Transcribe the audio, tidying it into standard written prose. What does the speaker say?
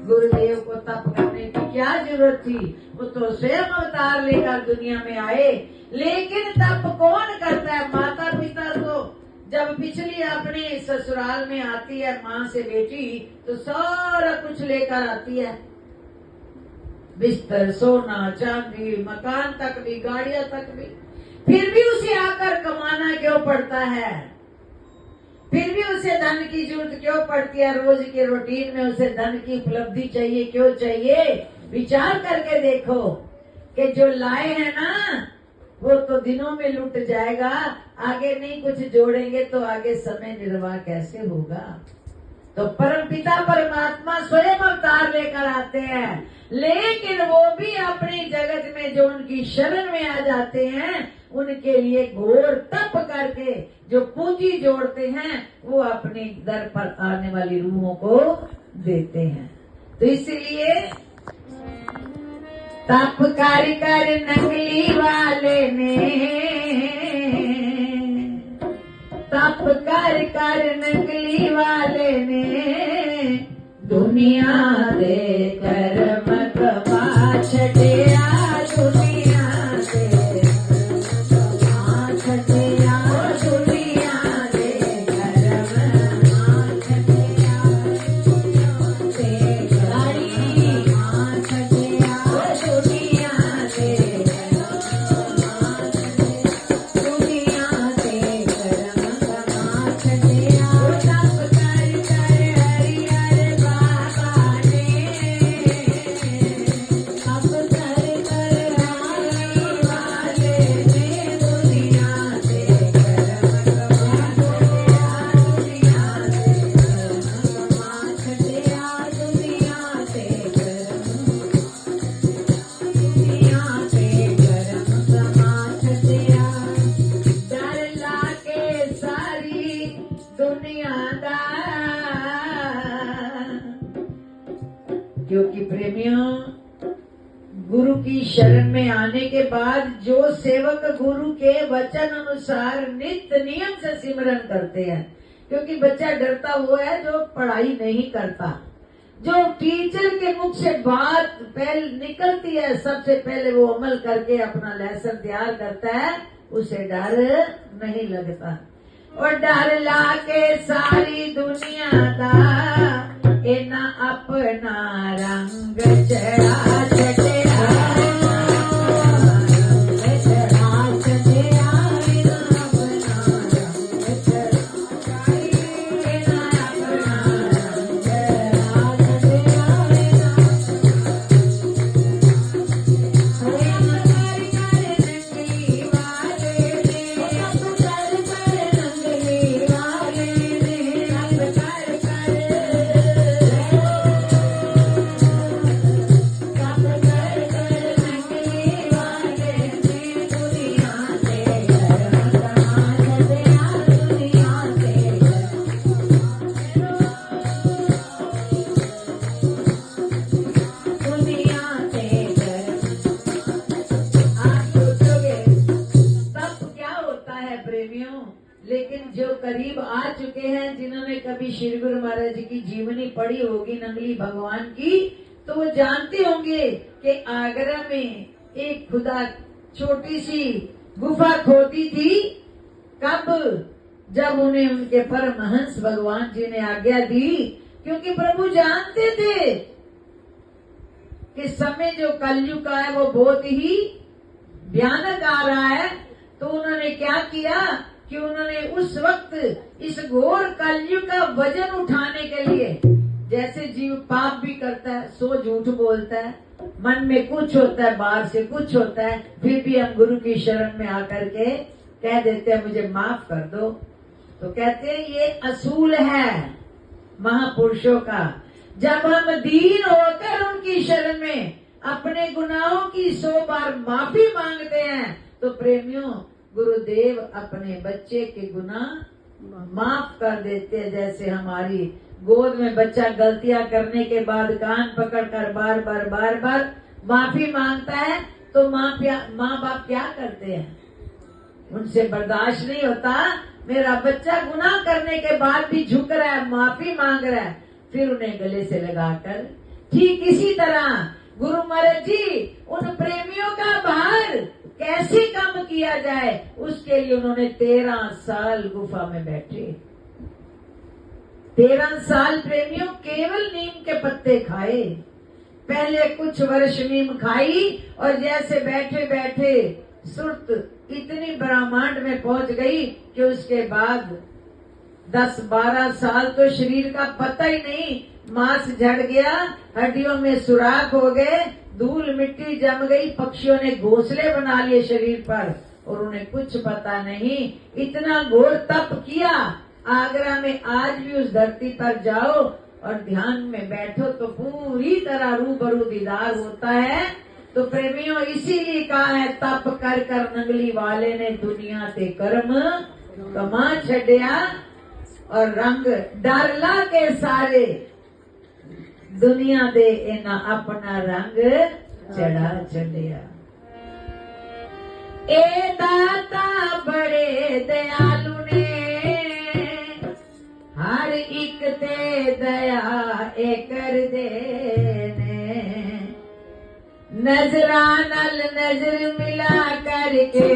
गुरुदेव को तप करने की क्या जरूरत थी? वो तो स्वयं अवतार लेकर दुनिया में आए। लेकिन तप कौन करता है? माता पिता तो जब पिछली अपने ससुराल में आती है माँ से बेटी, तो सारा कुछ लेकर आती है, बिस्तर, सोना, चांदी, मकान तक भी, गाड़ियां तक भी। फिर भी उसे आकर कमाना क्यों पड़ता है? फिर भी उसे धन की जरूरत क्यों पड़ती है? रोज के रूटीन में उसे धन की उपलब्धि चाहिए, क्यों चाहिए? विचार करके देखो कि जो लाए हैं ना वो तो दिनों में लुट जाएगा, आगे नहीं कुछ जोड़ेंगे तो आगे समय निर्वाह कैसे होगा? तो परमपिता परमात्मा स्वयं अवतार लेकर आते हैं, लेकिन वो भी अपनी जगत में जो उनकी शरण में आ जाते हैं उनके लिए घोर तप करके जो पूंजी जोड़ते हैं वो अपने दर पर आने वाली रूहों को देते हैं। तो इसलिए तप कर नकली वाले ने, तप कर नकली वाले ने दुनिया दे कर्म कमा छटिया, दुनिया दे कमा छटिया, दुनिया दे कर्म कमा छटिया, दे गाड़ी कमा छटिया, दुनिया दे दुनिया दे कर्म कमा छटिया। तप कर हरि हर बाबा ने, तप कर हरि वाले ने दुनिया दे कर्म कमा छटिया, दुनिया दे कर्म कमा छटिया। डर लाके सारी दुनिया दा, क्योंकि प्रेमियों गुरु की शरण में आने के बाद जो सेवक गुरु के वचन अनुसार नित्य नियम से सिमरन करते हैं, क्योंकि बच्चा डरता हुआ है जो पढ़ाई नहीं करता, जो टीचर के मुख से बात पहले निकलती है सबसे पहले वो अमल करके अपना लेसन तैयार करता है, उसे डर नहीं लगता। और डर लाके सारी दुनिया दा इना अपना रंग चढ़ा छटिया, रंग चढ़ा छटिया, इना अपना रंग चढ़ा, इना अपना रंग चढ़ा छटिया, इना नंगली वाले ने, तप कर नंगली वाले ने, तप कर नंगली वाले ने दुनिया दे कर्म कमा छटिया, दुनिया दे दुनिया दे कर्म। आप सोचोगे तप क्या होता है प्रेमियों? लेकिन जो करीब आ चुके हैं, जिन्होंने कभी श्री गुरु महाराज जी की जीवनी पढ़ी होगी नंगली भगवान की, तो वो जानते होंगे कि आगरा में एक खुदा छोटी सी गुफा खोदी थी। कब? जब उन्हें उनके परमहंस भगवान जी ने आज्ञा दी, क्योंकि प्रभु जानते थे कि समय जो कलयुग का है वो बहुत ही भयानक आ रहा है। तो उन्होंने क्या किया कि उन्होंने उस वक्त इस घोर कलयुग का वजन उठाने के लिए, जैसे जीव पाप भी करता है, सो झूठ बोलता है, मन में कुछ होता है, बाहर से कुछ होता है, फिर भी हम गुरु की शरण में आकर के कह देते हैं मुझे माफ कर दो। तो कहते हैं ये असूल है महापुरुषों का। जब हम दीन होकर उनकी शरण में अपने गुनाहों की 100 बार माफी मांगते हैं, तो प्रेमियों गुरुदेव अपने बच्चे के गुनाह माफ कर देते हैं। जैसे हमारी गोद में बच्चा गलतियां करने के बाद कान पकड़कर बार बार माफी मांगता है, तो माँ बाप क्या करते हैं? उनसे बर्दाश्त नहीं होता, मेरा बच्चा गुनाह करने के बाद भी झुक रहा है, माफी मांग रहा है, फिर उन्हें गले से लगाकर, ठीक इसी तरह गुरु महाराज जी उन प्रेमियों का भार कैसे कम किया जाए, उसके लिए उन्होंने 13 साल गुफा में बैठे। 13 साल प्रेमियों केवल नीम के पत्ते खाए। पहले कुछ वर्ष नीम खाई और जैसे बैठे बैठे सुरत इतनी ब्रह्मांड में पहुंच गई कि उसके बाद 10-12 साल तो शरीर का पता ही नहीं, मांस झड़ गया, हड्डियों में सुराख हो गए, धूल मिट्टी जम गई, पक्षियों ने घोंसले बना लिए शरीर पर और उन्हें कुछ पता नहीं। इतना घोर तप किया। आगरा में आज भी उस धरती पर जाओ और ध्यान में बैठो तो पूरी तरह रूबरू दीदार होता है। तो प्रेमियों इसीलिए कहा है, तप कर कर नंगली वाले ने दुनिया ते कर्म कमा छड़िया और रंग डारला के सारे दुनिया दे इना अपना रंग चढ़ा छड़िया। ए दाता बड़े दयालु ने हर एक ते दया ए कर दे ने, नजरा नल नजर मिला करके